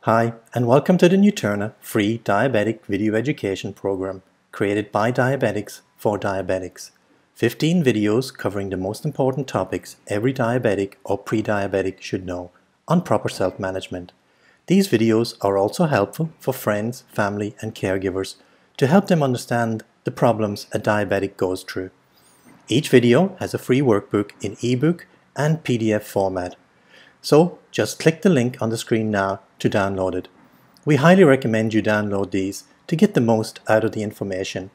Hi, and welcome to the Nutritional free diabetic video education program created by diabetics for diabetics. 15 videos covering the most important topics every diabetic or pre-diabetic should know on proper self-management. These videos are also helpful for friends, family and caregivers to help them understand the problems a diabetic goes through. Each video has a free workbook in ebook and PDF format. So just click the link on the screen now to download it. We highly recommend you download these to get the most out of the information.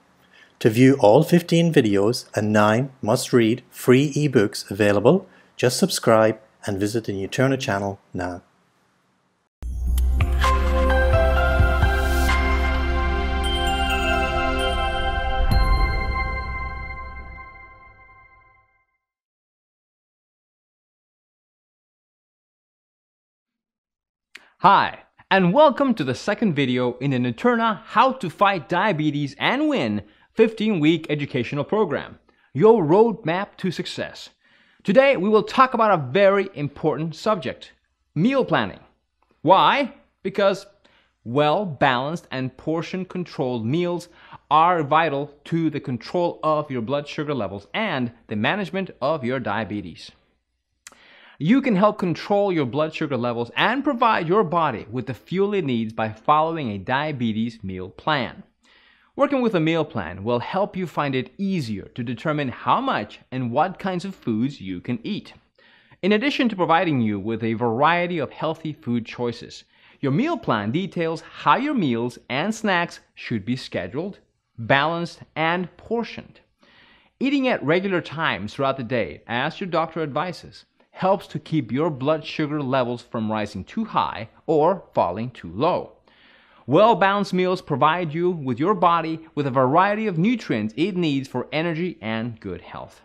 To view all 15 videos and 9 must-read free ebooks available, just subscribe and visit the Nutritional channel now. Hi, and welcome to the second video in the Nutritional How to Fight Diabetes and Win 15-week educational program, your roadmap to success. Today we will talk about a very important subject, meal planning. Why? Because well-balanced and portion-controlled meals are vital to the control of your blood sugar levels and the management of your diabetes. You can help control your blood sugar levels and provide your body with the fuel it needs by following a diabetes meal plan. Working with a meal plan will help you find it easier to determine how much and what kinds of foods you can eat. In addition to providing you with a variety of healthy food choices, your meal plan details how your meals and snacks should be scheduled, balanced, and portioned. Eating at regular times throughout the day, as your doctor advises, helps to keep your blood sugar levels from rising too high or falling too low. Well-balanced meals provide you with your body with a variety of nutrients it needs for energy and good health.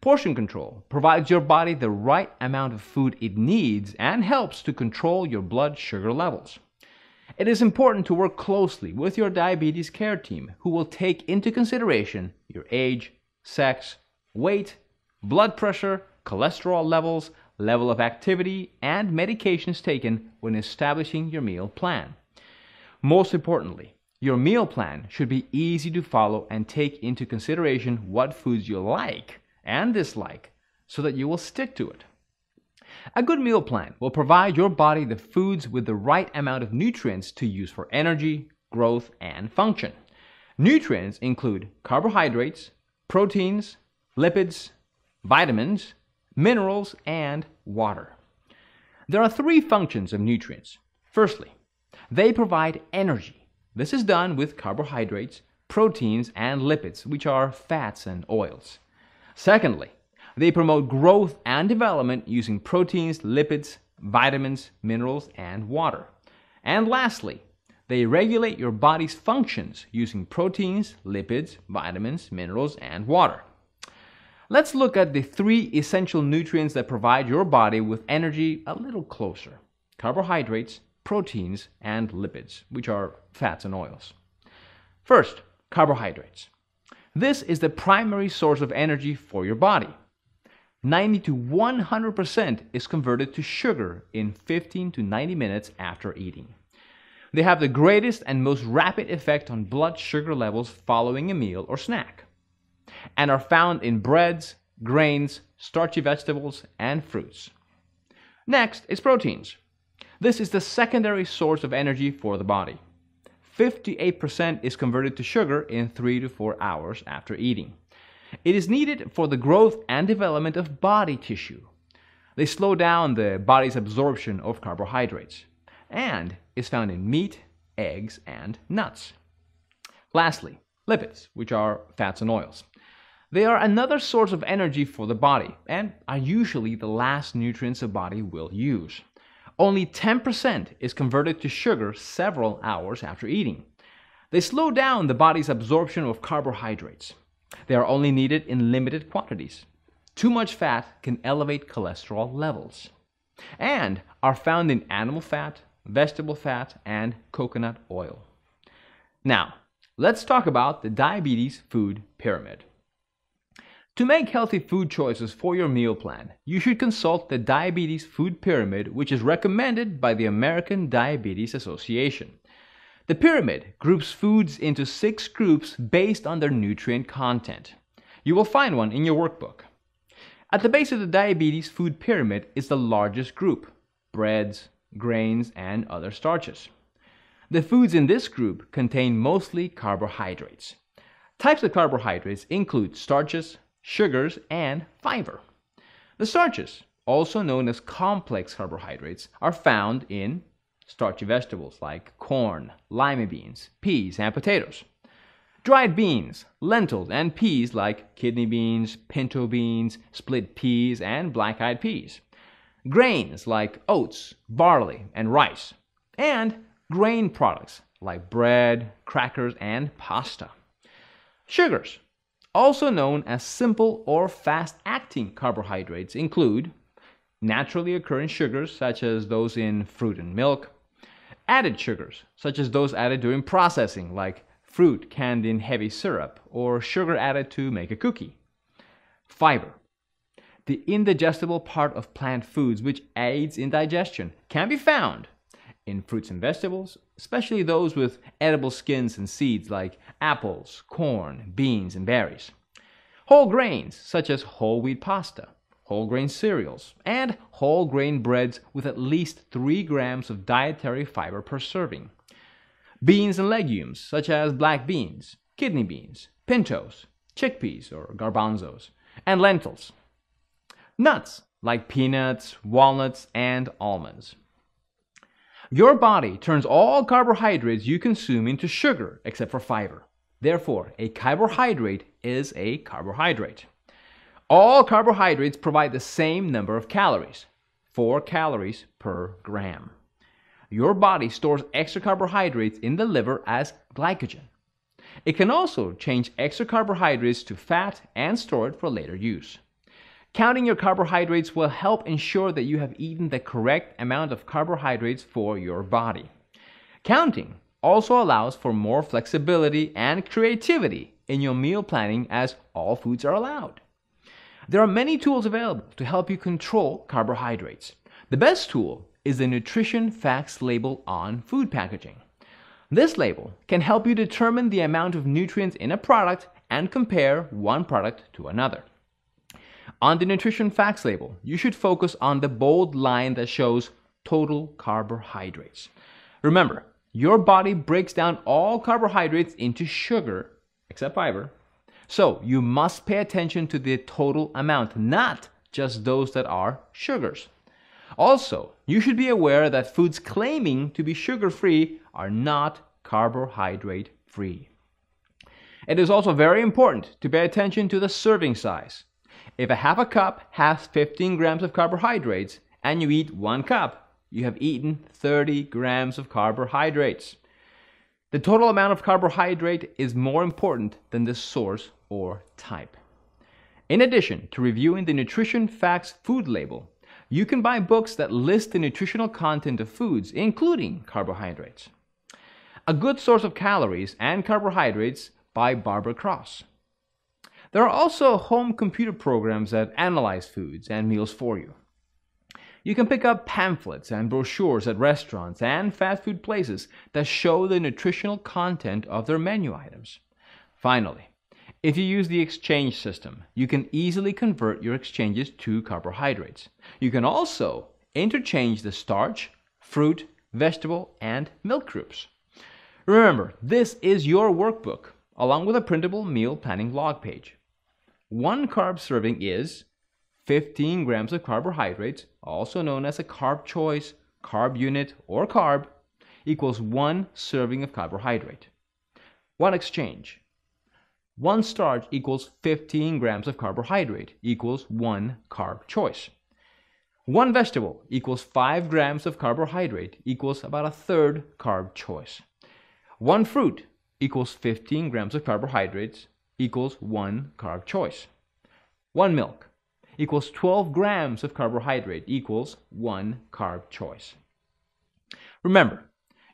Portion control provides your body the right amount of food it needs and helps to control your blood sugar levels. It is important to work closely with your diabetes care team, who will take into consideration your age, sex, weight, blood pressure, cholesterol levels, level of activity, and medications taken when establishing your meal plan. Most importantly, your meal plan should be easy to follow and take into consideration what foods you like and dislike so that you will stick to it. A good meal plan will provide your body the foods with the right amount of nutrients to use for energy, growth, and function. Nutrients include carbohydrates, proteins, lipids, vitamins, minerals, and water. There are 3 functions of nutrients. Firstly, they provide energy. This is done with carbohydrates, proteins, and lipids, which are fats and oils. Secondly, they promote growth and development using proteins, lipids, vitamins, minerals, and water. And lastly, they regulate your body's functions using proteins, lipids, vitamins, minerals, and water. Let's look at the 3 essential nutrients that provide your body with energy a little closer: carbohydrates, proteins, and lipids, which are fats and oils. First, carbohydrates. This is the primary source of energy for your body. 90 to 100% is converted to sugar in 15 to 90 minutes after eating. They have the greatest and most rapid effect on blood sugar levels following a meal or snack, and are found in breads, grains, starchy vegetables, and fruits. Next is proteins. This is the secondary source of energy for the body. 58% is converted to sugar in 3 to 4 hours after eating. It is needed for the growth and development of body tissue. They slow down the body's absorption of carbohydrates, and is found in meat, eggs, and nuts. Lastly, lipids, which are fats and oils. They are another source of energy for the body and are usually the last nutrients the body will use. Only 10% is converted to sugar several hours after eating. They slow down the body's absorption of carbohydrates. They are only needed in limited quantities. Too much fat can elevate cholesterol levels, and are found in animal fat, vegetable fat, and coconut oil. Now, let's talk about the diabetes food pyramid. To make healthy food choices for your meal plan, you should consult the Diabetes Food Pyramid, which is recommended by the American Diabetes Association. The pyramid groups foods into 6 groups based on their nutrient content. You will find one in your workbook. At the base of the Diabetes Food Pyramid is the largest group: breads, grains, and other starches. The foods in this group contain mostly carbohydrates. Types of carbohydrates include starches, sugars, and fiber. The starches, also known as complex carbohydrates, are found in starchy vegetables like corn, lima beans, peas, and potatoes. Dried beans, lentils, and peas like kidney beans, pinto beans, split peas, and black-eyed peas. Grains like oats, barley, and rice. And grain products like bread, crackers, and pasta. Sugars, also known as simple or fast-acting carbohydrates, include naturally occurring sugars such as those in fruit and milk, added sugars such as those added during processing like fruit canned in heavy syrup or sugar added to make a cookie. Fiber, the indigestible part of plant foods which aids in digestion, can be found in fruits and vegetables, especially those with edible skins and seeds like apples, corn, beans, and berries. Whole grains such as whole wheat pasta, whole grain cereals, and whole grain breads with at least 3 grams of dietary fiber per serving. Beans and legumes such as black beans, kidney beans, pintos, chickpeas or garbanzos, and lentils. Nuts like peanuts, walnuts, and almonds. Your body turns all carbohydrates you consume into sugar except for fiber. Therefore, a carbohydrate is a carbohydrate. All carbohydrates provide the same number of calories, 4 calories per gram. Your body stores extra carbohydrates in the liver as glycogen. It can also change extra carbohydrates to fat and store it for later use. Counting your carbohydrates will help ensure that you have eaten the correct amount of carbohydrates for your body. Counting also allows for more flexibility and creativity in your meal planning, as all foods are allowed. There are many tools available to help you control carbohydrates. The best tool is the Nutrition Facts label on food packaging. This label can help you determine the amount of nutrients in a product and compare one product to another. On the Nutrition Facts label, you should focus on the bold line that shows total carbohydrates. Remember, your body breaks down all carbohydrates into sugar, except fiber, so you must pay attention to the total amount, not just those that are sugars. Also, you should be aware that foods claiming to be sugar-free are not carbohydrate-free. It is also very important to pay attention to the serving size. If a half a cup has 15 grams of carbohydrates and you eat 1 cup, you have eaten 30 grams of carbohydrates. The total amount of carbohydrate is more important than the source or type. In addition to reviewing the Nutrition Facts food label, you can buy books that list the nutritional content of foods, including carbohydrates. A Good Source of Calories and Carbohydrates by Barbara Cross. There are also home computer programs that analyze foods and meals for you. You can pick up pamphlets and brochures at restaurants and fast food places that show the nutritional content of their menu items. Finally, if you use the exchange system, you can easily convert your exchanges to carbohydrates. You can also interchange the starch, fruit, vegetable, and milk groups. Remember, this is your workbook, along with a printable meal planning log page. 1 carb serving is 15 grams of carbohydrates, also known as a carb choice, carb unit, or carb, equals 1 serving of carbohydrate. 1 exchange. 1 starch equals 15 grams of carbohydrate, equals 1 carb choice. 1 vegetable equals 5 grams of carbohydrate, equals about a third carb choice. 1 fruit equals 15 grams of carbohydrates, equals 1 carb choice. 1 milk equals 12 grams of carbohydrate, equals 1 carb choice. Remember,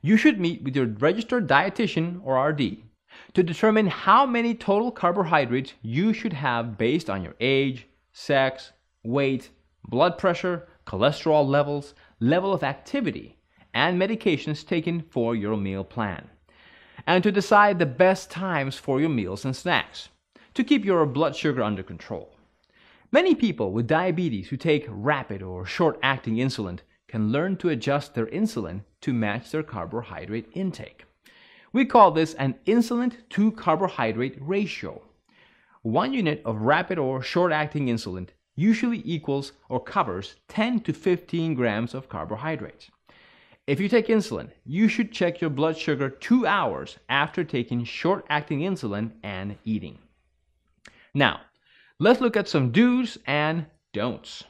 you should meet with your registered dietitian or RD to determine how many total carbohydrates you should have based on your age, sex, weight, blood pressure, cholesterol levels, level of activity, and medications taken for your meal plan, and to decide the best times for your meals and snacks to keep your blood sugar under control. Many people with diabetes who take rapid or short-acting insulin can learn to adjust their insulin to match their carbohydrate intake. We call this an insulin to carbohydrate ratio. 1 unit of rapid or short-acting insulin usually equals or covers 10 to 15 grams of carbohydrates. If you take insulin, you should check your blood sugar 2 hours after taking short-acting insulin and eating. Now, let's look at some do's and don'ts.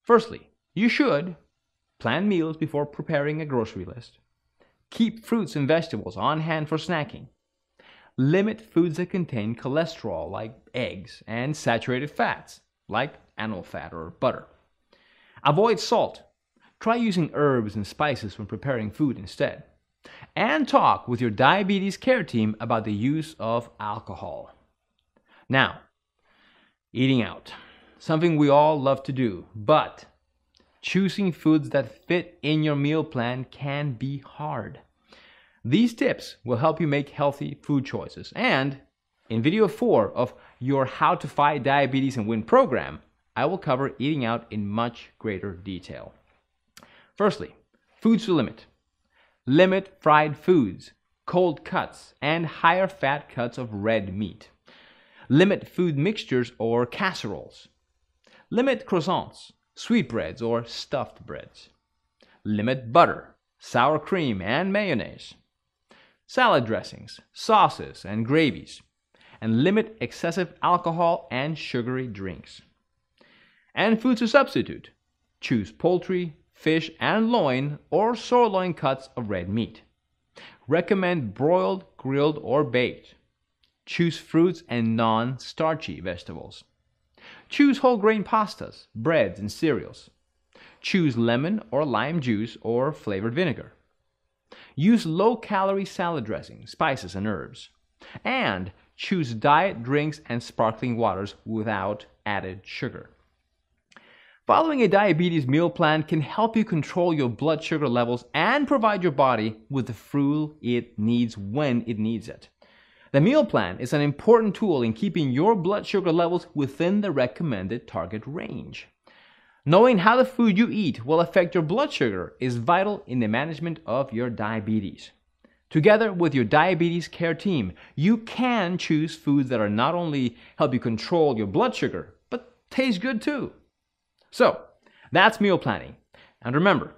Firstly, you should plan meals before preparing a grocery list. Keep fruits and vegetables on hand for snacking. Limit foods that contain cholesterol like eggs and saturated fats like animal fat or butter. Avoid salt. Try using herbs and spices when preparing food instead. And talk with your diabetes care team about the use of alcohol. Now, eating out. Something we all love to do, but choosing foods that fit in your meal plan can be hard. These tips will help you make healthy food choices. And in video 4 of your How to Fight Diabetes and Win program, I will cover eating out in much greater detail. Firstly, foods to limit. Limit fried foods, cold cuts, and higher fat cuts of red meat. Limit food mixtures or casseroles. Limit croissants, sweetbreads, or stuffed breads. Limit butter, sour cream, and mayonnaise. Salad dressings, sauces, and gravies. And limit excessive alcohol and sugary drinks. And foods to substitute. Choose poultry, fish, and loin or sirloin cuts of red meat. Recommend broiled, grilled, or baked. Choose fruits and non-starchy vegetables. Choose whole grain pastas, breads, and cereals. Choose lemon or lime juice or flavored vinegar. Use low-calorie salad dressing, spices, and herbs. And choose diet drinks and sparkling waters without added sugar. Following a diabetes meal plan can help you control your blood sugar levels and provide your body with the fuel it needs when it needs it. The meal plan is an important tool in keeping your blood sugar levels within the recommended target range. Knowing how the food you eat will affect your blood sugar is vital in the management of your diabetes. Together with your diabetes care team, you can choose foods that are not only help you control your blood sugar, but taste good too. So, that's meal planning. And remember,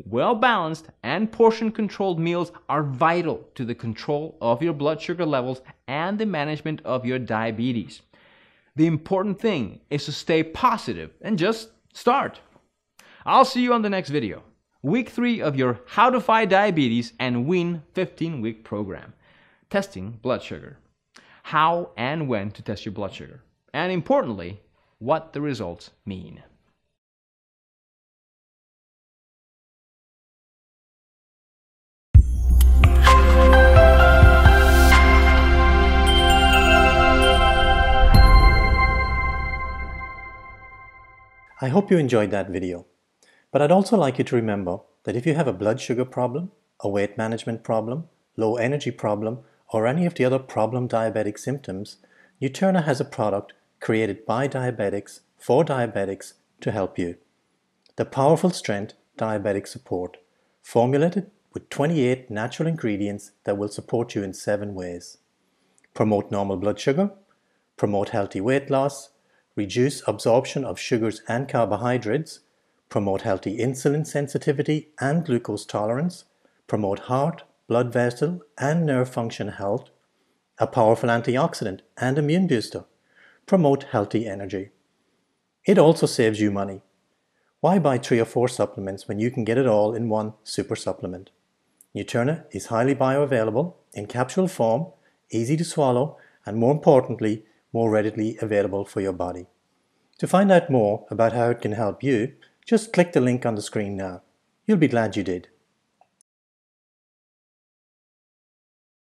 well-balanced and portion-controlled meals are vital to the control of your blood sugar levels and the management of your diabetes. The important thing is to stay positive and just start. I'll see you on the next video. Week 3 of your How to Fight Diabetes and Win 15-week program. Testing blood sugar. How and when to test your blood sugar. And importantly, what the results mean. I hope you enjoyed that video, but I'd also like you to remember that if you have a blood sugar problem, a weight management problem, low energy problem, or any of the other problem diabetic symptoms, Nuterna has a product created by diabetics for diabetics to help you. The Powerful Strength Diabetic Support, formulated with 28 natural ingredients that will support you in 7 ways. Promote normal blood sugar, promote healthy weight loss, reduce absorption of sugars and carbohydrates, promote healthy insulin sensitivity and glucose tolerance, promote heart, blood vessel, and nerve function health, a powerful antioxidant and immune booster, promote healthy energy. It also saves you money. Why buy 3 or 4 supplements when you can get it all in one super supplement? Nuterna is highly bioavailable, in capsule form, easy to swallow, and more importantly, more readily available for your body. To find out more about how it can help you, just click the link on the screen now. You'll be glad you did.